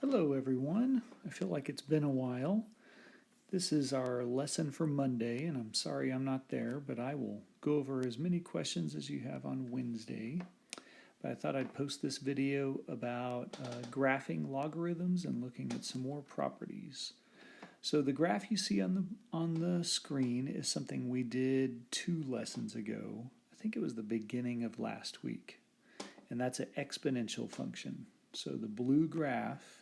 Hello, everyone. I feel like it's been a while. This is our lesson for Monday, and I'm sorry I'm not there, but I will go over as many questions as you have on Wednesday. But I thought I'd post this video about graphing logarithms and looking at some more properties. So the graph you see on the screen is something we did 2 lessons ago. I think it was the beginning of last week, and that's an exponential function. So the blue graph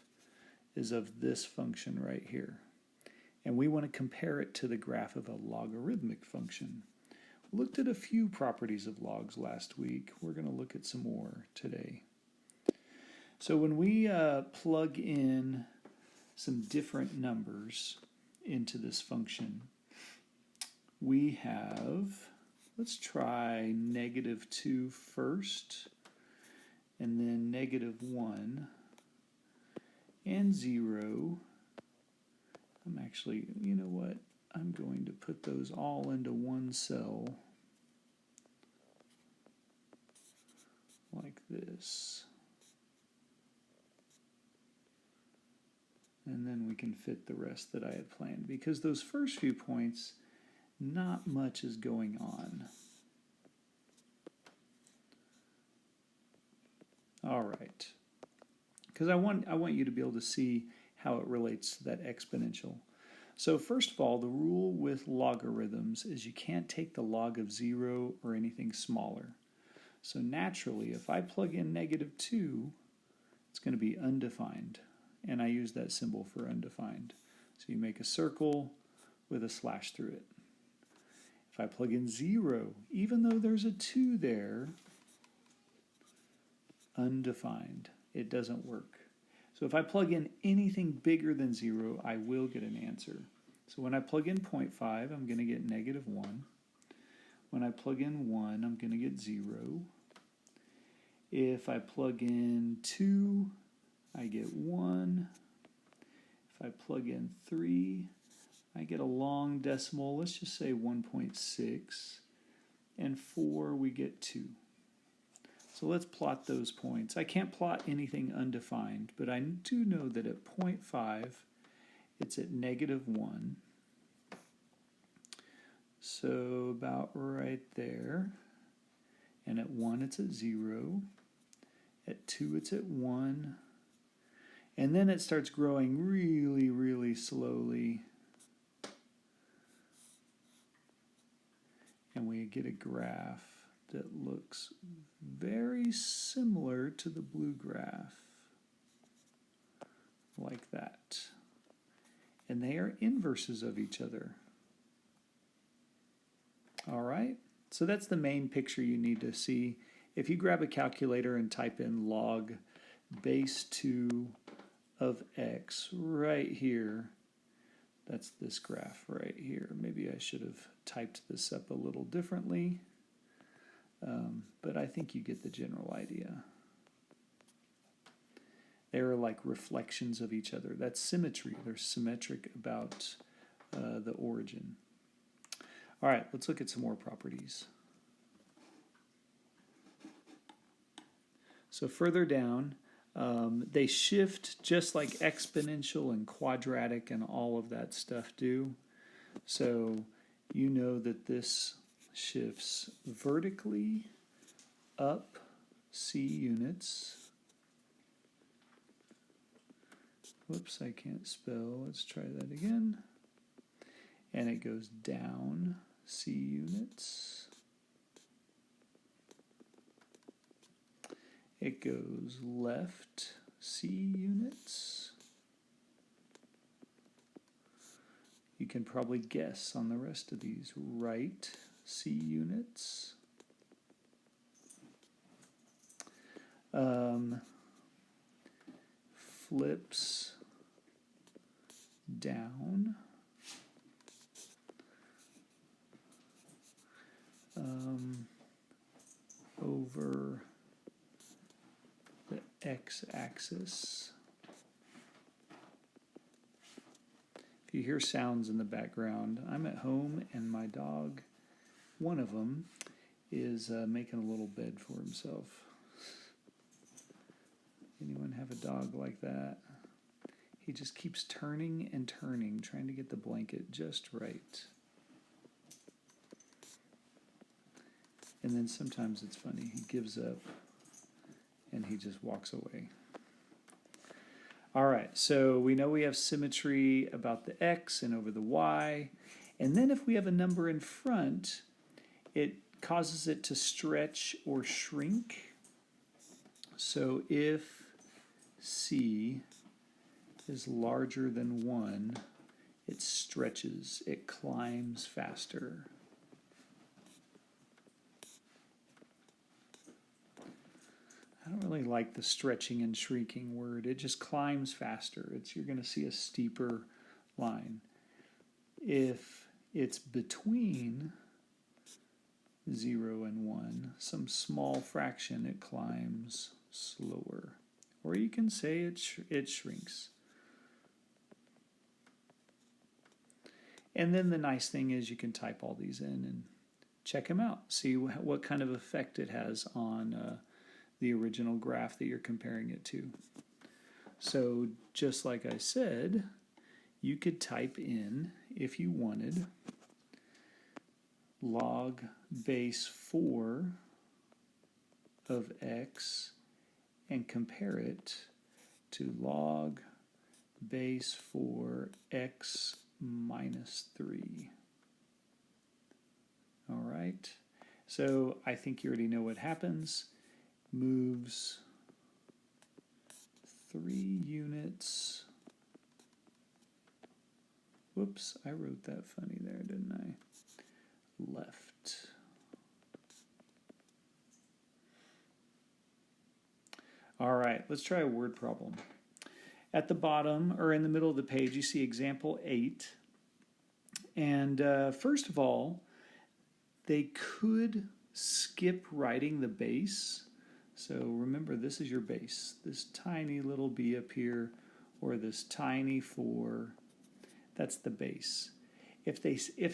is of this function right here. And we want to compare it to the graph of a logarithmic function. We looked at a few properties of logs last week. We're going to look at some more today. So when we plug in some different numbers into this function, we have, let's try -2 first, and then -1. And 0. I'm actually, you know what? I'm going to put those all into one cell like this. And then we can fit the rest that I had planned, because those first few points, not much is going on. All right. Because I want you to be able to see how it relates to that exponential. So first of all, the rule with logarithms is you can't take the log of 0 or anything smaller. So naturally, if I plug in -2, it's going to be undefined. And I use that symbol for undefined. So you make a circle with a slash through it. If I plug in 0, even though there's a 2 there, undefined. It doesn't work. So if I plug in anything bigger than 0, I will get an answer. So when I plug in 0.5, I'm going to get -1. When I plug in 1, I'm going to get 0. If I plug in 2, I get 1. If I plug in 3, I get a long decimal, let's just say 1.6. And 4, we get 2. So let's plot those points. I can't plot anything undefined, but I do know that at 0.5, it's at -1. So about right there. And at 1, it's at 0. At 2, it's at 1. And then it starts growing really, really slowly. And we get a graph that looks very similar to the blue graph, like that. And they are inverses of each other. All right, so that's the main picture you need to see. If you grab a calculator and type in log base 2 of x right here, that's this graph right here. Maybe I should have typed this up a little differently. But I think you get the general idea. They're like reflections of each other. That's symmetry. They're symmetric about the origin. All right, let's look at some more properties. So further down, they shift just like exponential and quadratic and all of that stuff do. So you know that this shifts vertically up c units. Whoops, I can't spell. Let's try that again. And it goes down c units. It goes left c units. You can probably guess on the rest of these. Right c units. Flips down. Over the x-axis. If you hear sounds in the background, I'm at home and my dog, one of them, is making a little bed for himself. Anyone have a dog like that? He just keeps turning and turning, trying to get the blanket just right. And then sometimes it's funny, he gives up and he just walks away. All right, so we know we have symmetry about the x and over the y. And then if we have a number in front, it causes it to stretch or shrink. So if c is larger than 1, it stretches, it climbs faster. I don't really like the stretching and shrinking word. It just climbs faster. You're going to see a steeper line. If it's between 0 and 1, some small fraction, it climbs slower. Or you can say it shrinks. And then the nice thing is you can type all these in and check them out. See what kind of effect it has on the original graph that you're comparing it to. So just like I said, you could type in, if you wanted, log base 4 of x and compare it to log base 4 x minus 3. All right, so I think you already know what happens. Moves 3 units. Whoops, I wrote that funny there, didn't I? Left. All right, let's try a word problem. At the bottom, or in the middle of the page, you see example 8. And first of all, they could skip writing the base. So remember, this is your base, this tiny little b up here, or this tiny 4, that's the base. If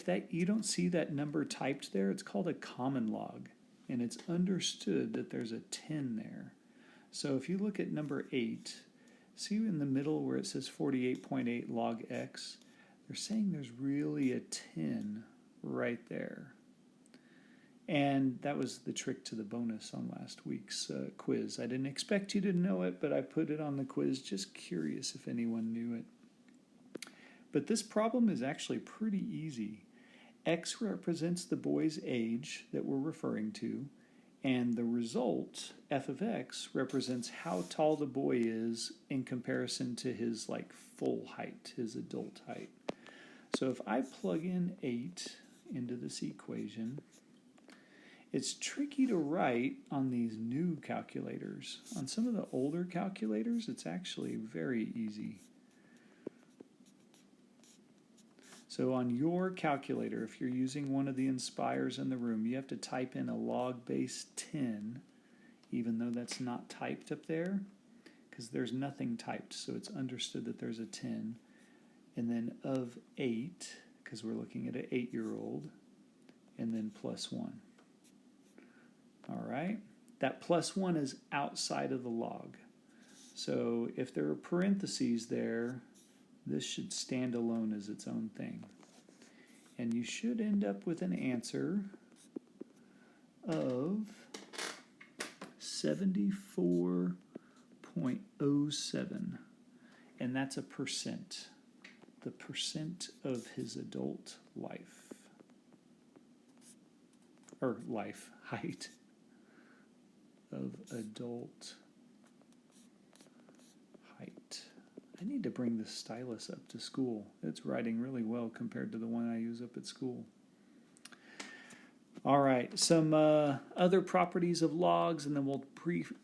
that you don't see that number typed there, it's called a common log, and it's understood that there's a 10 there. So if you look at number 8, see in the middle where it says 48.8 log x, they're saying there's really a 10 right there. And that was the trick to the bonus on last week's quiz. I didn't expect you to know it, but I put it on the quiz, just curious if anyone knew it. But this problem is actually pretty easy. X represents the boy's age that we're referring to, and the result, f of x, represents how tall the boy is in comparison to his full height, his adult height. So if I plug in 8 into this equation, it's tricky to write on these new calculators. On some of the older calculators, it's actually very easy. So on your calculator, if you're using one of the Inspires in the room, you have to type in a log base 10, even though that's not typed up there, because there's nothing typed, so it's understood that there's a 10. And then of 8, because we're looking at an 8-year-old, and then plus 1. All right, that plus 1 is outside of the log. So if there are parentheses there, this should stand alone as its own thing. And you should end up with an answer of 74.07. And that's a percent. The percent of his adult life. Or life, height. Of adult height. I need to bring this stylus up to school. It's writing really well compared to the one I use up at school. All right, some other properties of logs, and then we'll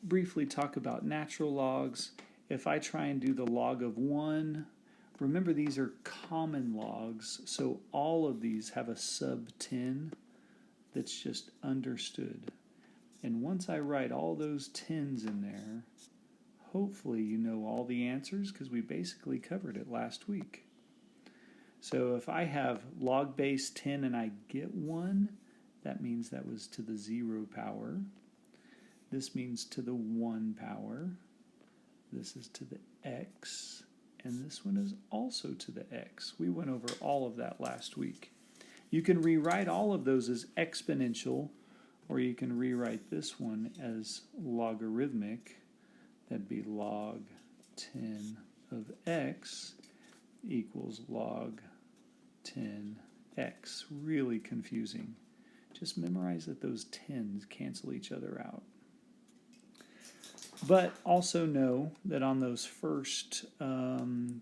briefly talk about natural logs. If I try and do the log of 1, remember these are common logs, so all of these have a sub 10 that's just understood. And once I write all those 10s in there, hopefully you know all the answers because we basically covered it last week. So if I have log base 10 and I get 1, that means that was to the 0 power. This means to the 1 power. This is to the x. and this one is also to the x. We went over all of that last week. You can rewrite all of those as exponential, or you can rewrite this one as logarithmic. That'd be log 10 of x equals log 10x. Really confusing. Just memorize that those 10s cancel each other out. But also know that on those first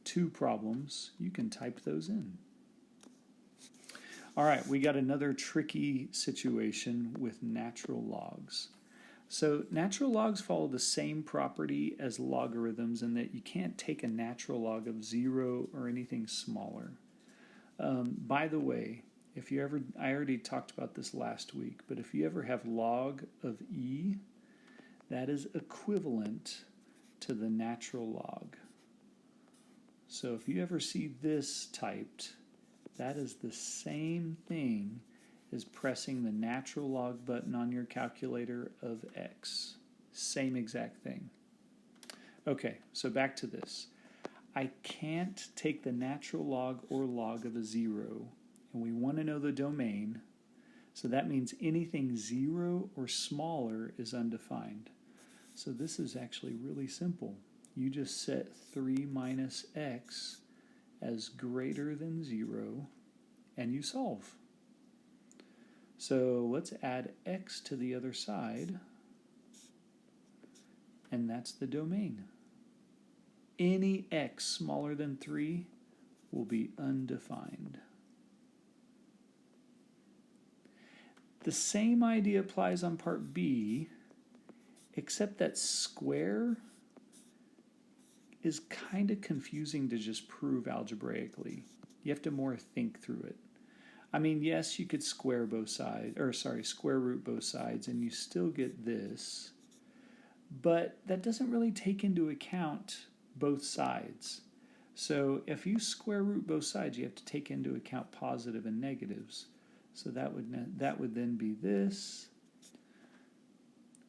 two problems, you can type those in. All right, we got another tricky situation with natural logs. So natural logs follow the same property as logarithms in that you can't take a natural log of 0 or anything smaller. By the way, if you ever, I already talked about this last week, but if you ever have log of e, that is equivalent to the natural log. So if you ever see this typed, that is the same thing as pressing the natural log button on your calculator of x. Same exact thing. Okay, so back to this. I can't take the natural log or log of a 0, and we want to know the domain, so that means anything 0 or smaller is undefined. So this is actually really simple. You just set 3 minus x as greater than 0, and you solve. So let's add x to the other side, and that's the domain. Any x smaller than 3 will be undefined. The same idea applies on part B, except that square is kind of confusing to just prove algebraically. You have to more think through it. I mean, yes, you could square both sides, or sorry, square root both sides, and you still get this, but that doesn't really take into account both sides. So if you square root both sides, you have to take into account positive and negatives. So that would then be this.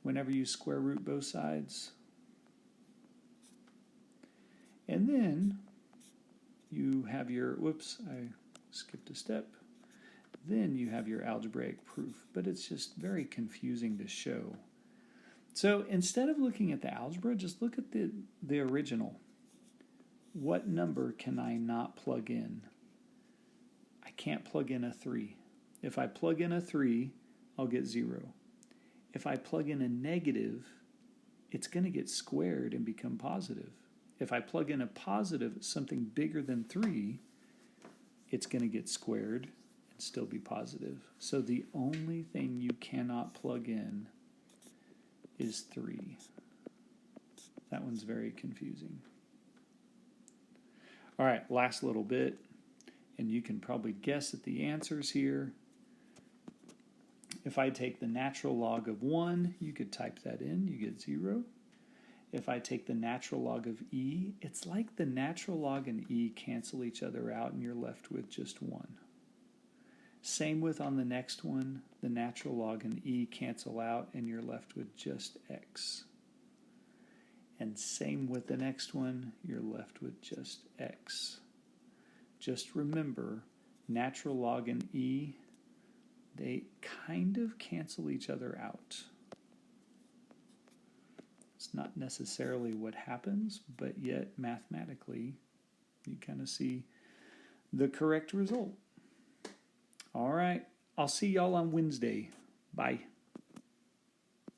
Whenever you square root both sides. And then you have your, whoops, I skipped a step. Then you have your algebraic proof, but it's just very confusing to show. So instead of looking at the algebra, just look at the original. What number can I not plug in? I can't plug in a 3. If I plug in a 3, I'll get 0. If I plug in a negative, it's going to get squared and become positive. If I plug in a positive, something bigger than 3, it's going to get squared and still be positive. So the only thing you cannot plug in is 3. That one's very confusing. All right, last little bit, and you can probably guess at the answers here. If I take the natural log of 1, you could type that in, you get 0. If I take the natural log of e, it's like the natural log and e cancel each other out and you're left with just 1. Same with on the next one, the natural log and e cancel out and you're left with just x. And same with the next one, you're left with just x. Just remember, natural log and e, they kind of cancel each other out. It's not necessarily what happens, but yet mathematically, you kind of see the correct result. All right, I'll see y'all on Wednesday. Bye.